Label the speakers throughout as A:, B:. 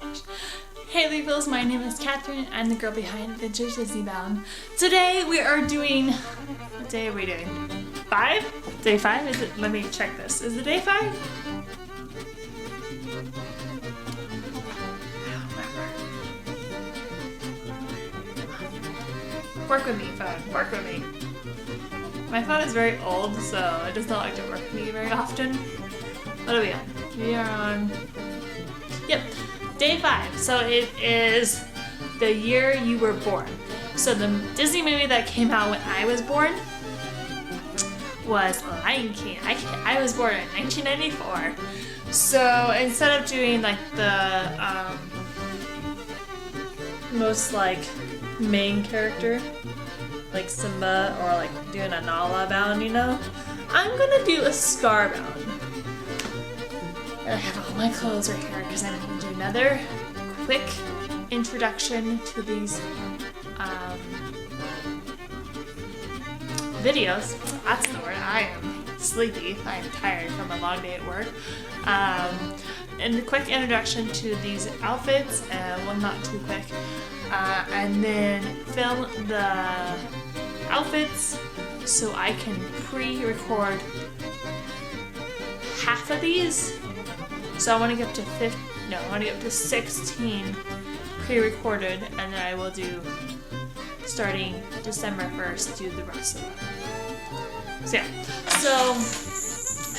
A: gosh. Hey Leafles, my name is Kathyrn. I'm the girl behind VintageDisneybound. Today we are doing, what day are we doing? 5? Day 5? Is it? Let me check this. Is it day 5? I don't remember. Work with me, phone. Work with me. My phone is very old, so it does not like to work with me very often. What are we on? We are on, yep, day 5. So it is the year you were born. So the Disney movie that came out when I was born was Lion King. I was born in 1994. So instead of doing like the most like main character, like Simba, or like doing a Nala bound, you know, I'm gonna do a Scar bound. And I have all my clothes right here because I'm gonna do another quick introduction to these videos. That's the word. I am sleepy. I'm tired from a long day at work. And a quick introduction to these outfits, well, not too quick. And then film the outfits so I can pre-record half of these. So I want to get up to I want to get up to 16 pre-recorded, and then I will do, starting December 1st, do the rest of them. So yeah, so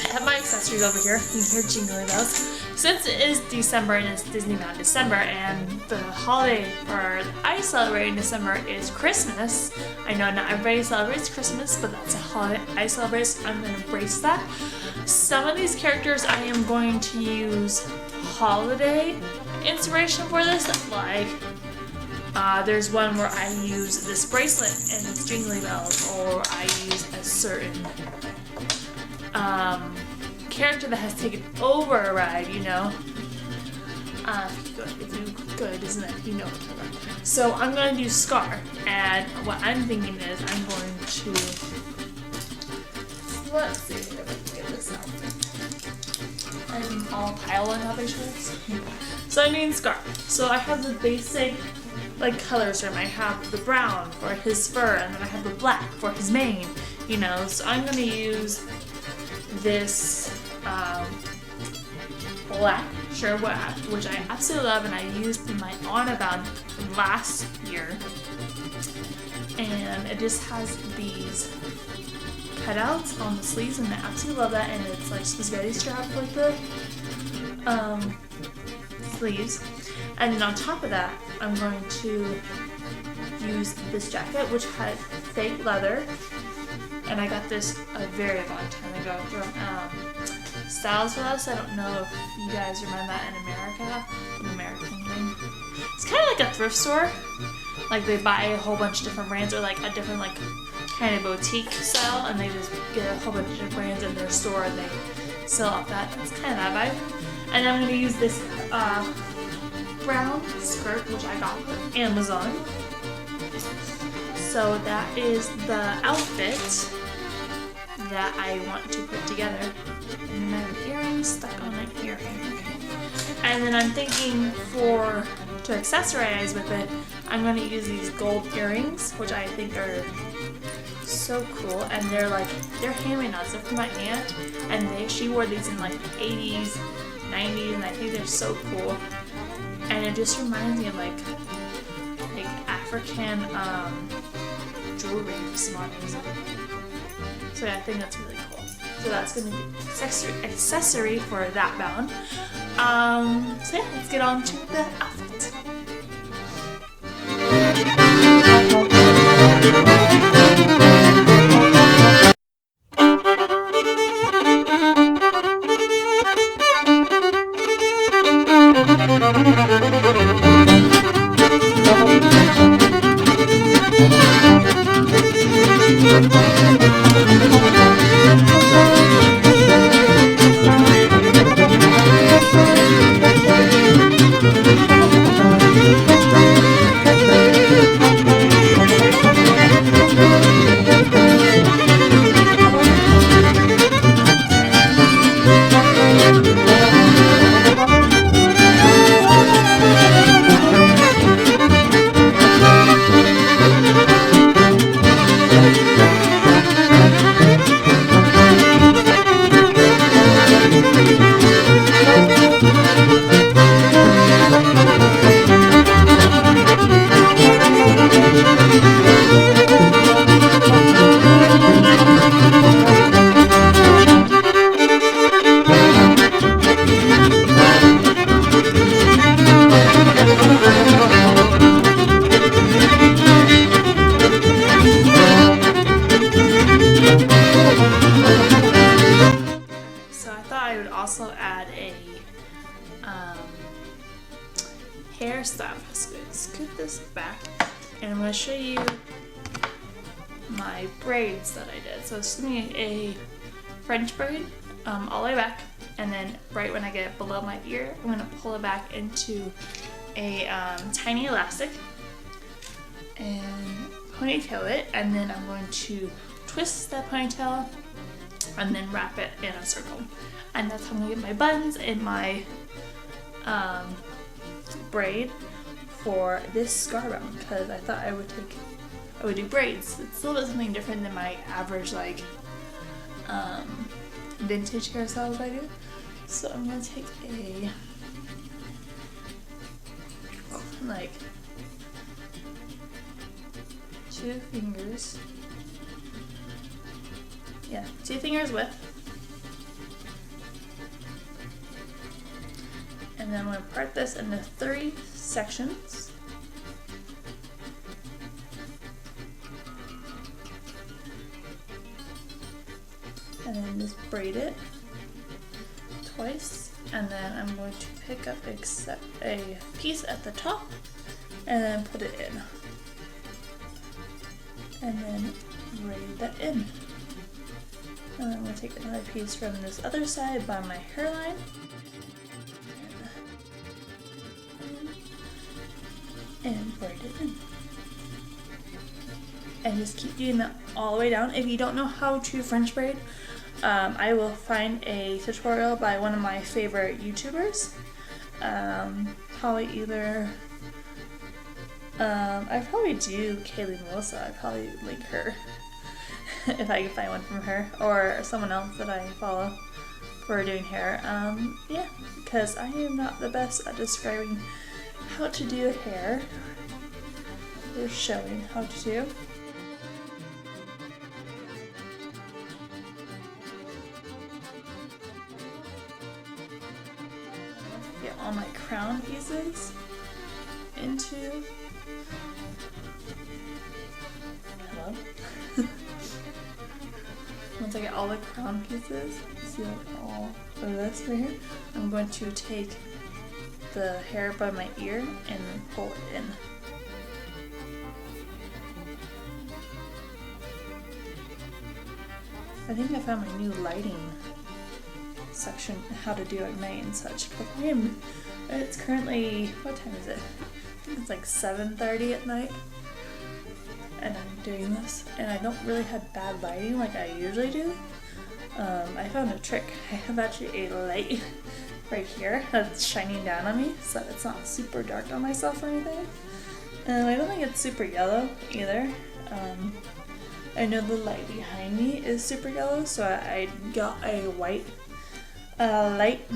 A: I have my accessories over here. You can hear jingling bells. Since it is December and it's Disneybound December, and the holiday or I celebrate in December is Christmas. I know not everybody celebrates Christmas, but that's a holiday I celebrate, so I'm going to embrace that. Some of these characters I am going to use holiday inspiration for this, like there's one where I use this bracelet and it's jingly bells, or I use a certain character that has taken over a ride, you know. Good, isn't it? You know what I'm talking about. So I'm going to do Scar, and what I'm thinking is I'm going to, let's see if I can get this out. I'm all piling up my shirts. So I'm doing Scar. So I have the basic like colors for him. I have the brown for his fur, and then I have the black for his mane, you know. So I'm going to use this black shirt, which I absolutely love, and I used in my Honor Bound from last year. And it just has these cutouts on the sleeves, and I absolutely love that. And it's like spaghetti strap like the sleeves. And then on top of that, I'm going to use this jacket, which had fake leather. And I got this a very long time ago from Styles for Us. I don't know if you guys remember that in America, an American thing. It's kind of like a thrift store. Like they buy a whole bunch of different brands, or like a different like kind of boutique style, and they just get a whole bunch of different brands in their store and they sell off that. It's kind of that vibe. And I'm going to use this brown skirt, which I got from Amazon. So that is the outfit that I want to put together. And then I have earrings stuck on my earring. And then I'm thinking to accessorize with it, I'm going to use these gold earrings, which I think are so cool. And they're hand-me-downs. They're from my aunt, and she wore these in like the 80s, 90s, and I think they're so cool. And it just reminds me of like African jewelry for some odd reason. So yeah, I think that's really cool. So that's going to be accessory for that bound. So yeah, let's get on to the outfit. hairstyle. So I'm gonna scoot this back, and I'm gonna show you my braids that I did. So it's gonna be a French braid all the way back, and then right when I get it below my ear, I'm gonna pull it back into a tiny elastic and ponytail it, and then I'm going to twist that ponytail and then wrap it in a circle. And that's how I'm gonna get my buns and my braid for this scar bone, because I thought I would do braids. It's a little bit something different than my average like vintage hairstyles I do. So I'm gonna take a like 2 fingers. Yeah, 2 fingers width. And then I'm going to part this into 3 sections. And then just braid it twice. And then I'm going to pick up a piece at the top and then put it in. And then braid that in. And I'm going to take another piece from this other side by my hairline. And braid it in. And just keep doing that all the way down. If you don't know how to French braid, I will find a tutorial by one of my favorite YouTubers. Probably either, I probably do Kaylee Melissa. I probably link her if I can find one from her, or someone else that I follow for doing hair. Yeah, because I am not the best at describing how to do hair. They're showing how to do. Get all my crown pieces into. Hello. Once I get all the crown pieces, see like all of this right here, I'm going to take the hair by my ear and pull it in. I think I found my new lighting section, how to do at night and such. It's currently, what time is it? I think it's like 7:30 at night. And I'm doing this, and I don't really have bad lighting like I usually do. I found a trick. I have actually a light right here that's shining down on me so that it's not super dark on myself or anything. And I don't think it's super yellow either. I know the light behind me is super yellow, so I got a white light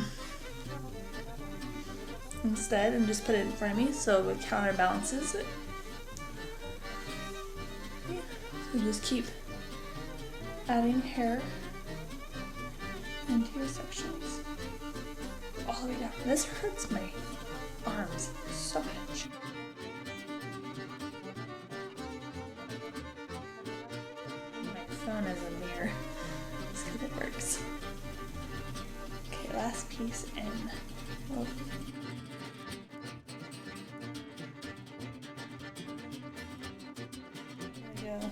A: instead and just put it in front of me so it counterbalances it. Yeah. So just keep adding hair into your sections all the way down. This hurts my arms so much. My phone is a mirror. Let's see if it works. Okay, last piece in. Oh. There we go.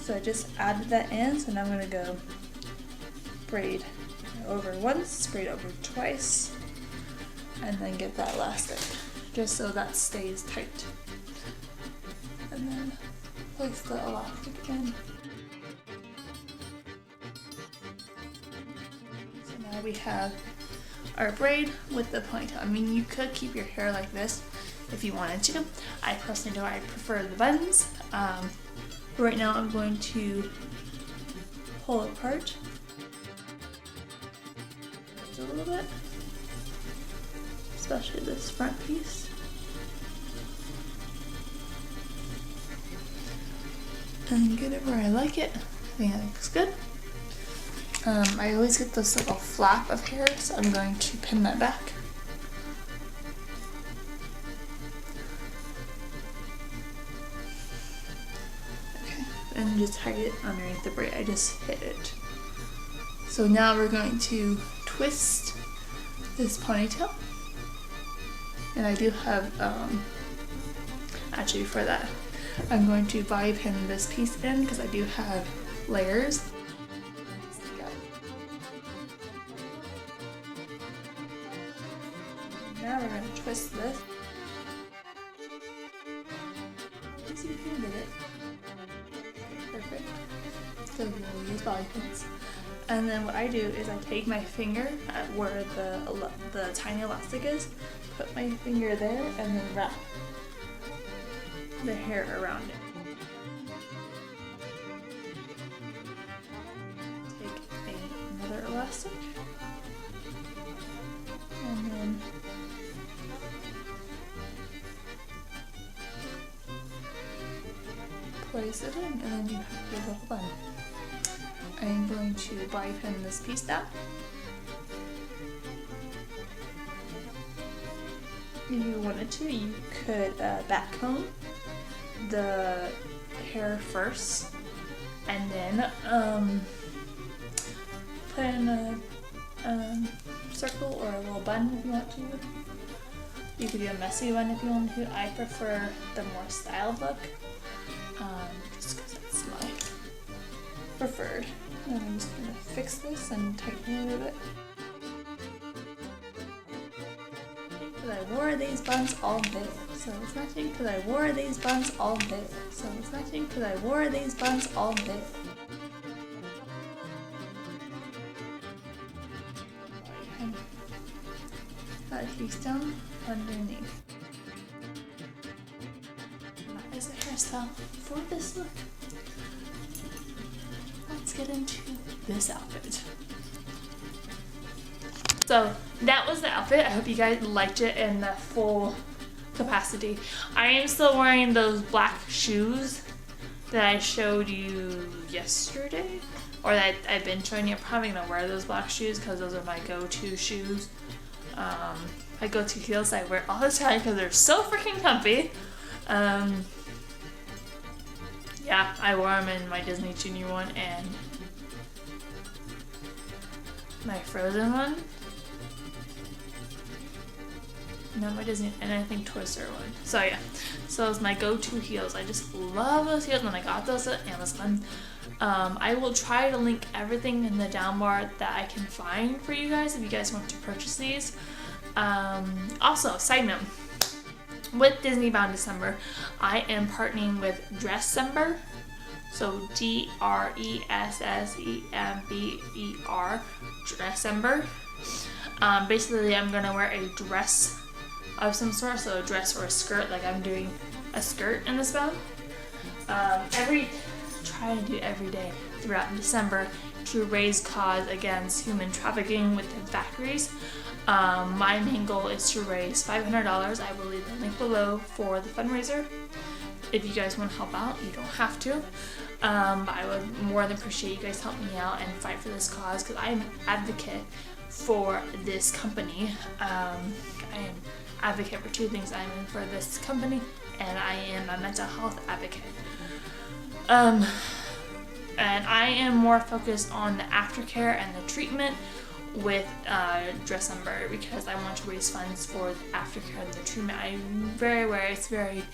A: So I just added that in, so now I'm going to go braid over once, braid over twice, and then get that elastic just so that stays tight. And then place the elastic in. So now we have our braid with the ponytail. I mean, you could keep your hair like this if you wanted to. I personally don't. I prefer the buns. Right now I'm going to pull it apart a little bit, especially this front piece. And get it where I like it. I think that looks good. I always get this little flap of hair, so I'm going to pin that back. Okay, and just hide it underneath the braid. I just hit it. So now we're going to twist this ponytail. And I do have, actually before that, I'm going to bobby pin this piece in because I do have layers. Now we're going to twist this. See if you can get it. Perfect. So we'll use bobby pins. And then what I do is I take my finger at where the tiny elastic is, put my finger there, and then wrap the hair around it. Take another elastic, and then place it in, and then you have your little bun. I'm going to bobby pin this piece down. If you wanted to, you could back comb the hair first, and then put in a circle or a little bun if you want to. You could do a messy one if you want to. I prefer the more styled look, just because that's my preferred. And I'm just going to fix this and tighten it a little bit. I wore these buns all day, so it's matching because I wore these buns all day, so it's matching because I wore these buns all day. That piece down underneath. That is a hairstyle for this look. Let's get into this outfit. So that was the outfit. I hope you guys liked it in the full capacity. I am still wearing those black shoes that I showed you yesterday, or that I've been showing you. I'm probably gonna wear those black shoes because those are my go-to shoes. My go-to heels I wear all the time because they're so freaking comfy. Yeah, I wore them in my Disney Junior one and my Frozen one. No, my Disney, and I think Toy Story one. So yeah, so it's my go-to heels. I just love those heels, and I got those at Amazon. I will try to link everything in the down bar that I can find for you guys if you guys want to purchase these. Also, side note, with Disneybound December, I am partnering with Dressember, so Dressember, Dressember. Basically, I'm gonna wear a dress of some sort, so a dress or a skirt, like I'm doing a skirt in this bound. Try to do every day throughout December to raise cause against human trafficking within factories. My main goal is to raise $500. I will leave the link below for the fundraiser. If you guys want to help out, you don't have to. But I would more than appreciate you guys help me out and fight for this cause because I am an advocate for this company. I am advocate for two things. I am for this company and I am a mental health advocate. And I am more focused on the aftercare and the treatment with Dressember because I want to raise funds for the aftercare and the treatment. I'm very aware it's very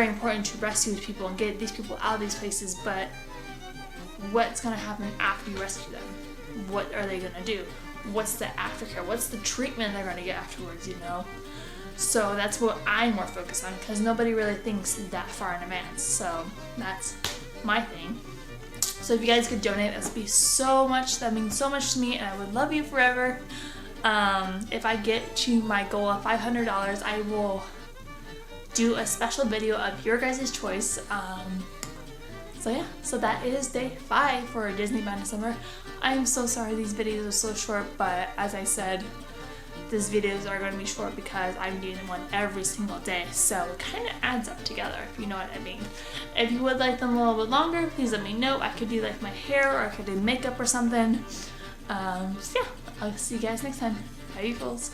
A: important to rescue these people and get these people out of these places, but what's going to happen after you rescue them? What are they going to do? What's the aftercare? What's the treatment they're going to get afterwards, you know? So that's what I'm more focused on because nobody really thinks that far in advance. So that's my thing. So if you guys could donate, that would be so much. That means so much to me, and I would love you forever. If I get to my goal of $500, I will do a special video of your guys' choice. So yeah, so that is day 5 for Disneybound December. I am so sorry these videos are so short, but as I said, these videos are going to be short because I'm doing one every single day, so it kind of adds up together, if you know what I mean. If you would like them a little bit longer, please let me know. I could do like my hair, or I could do makeup or something. So yeah, I'll see you guys next time. Bye, you fools.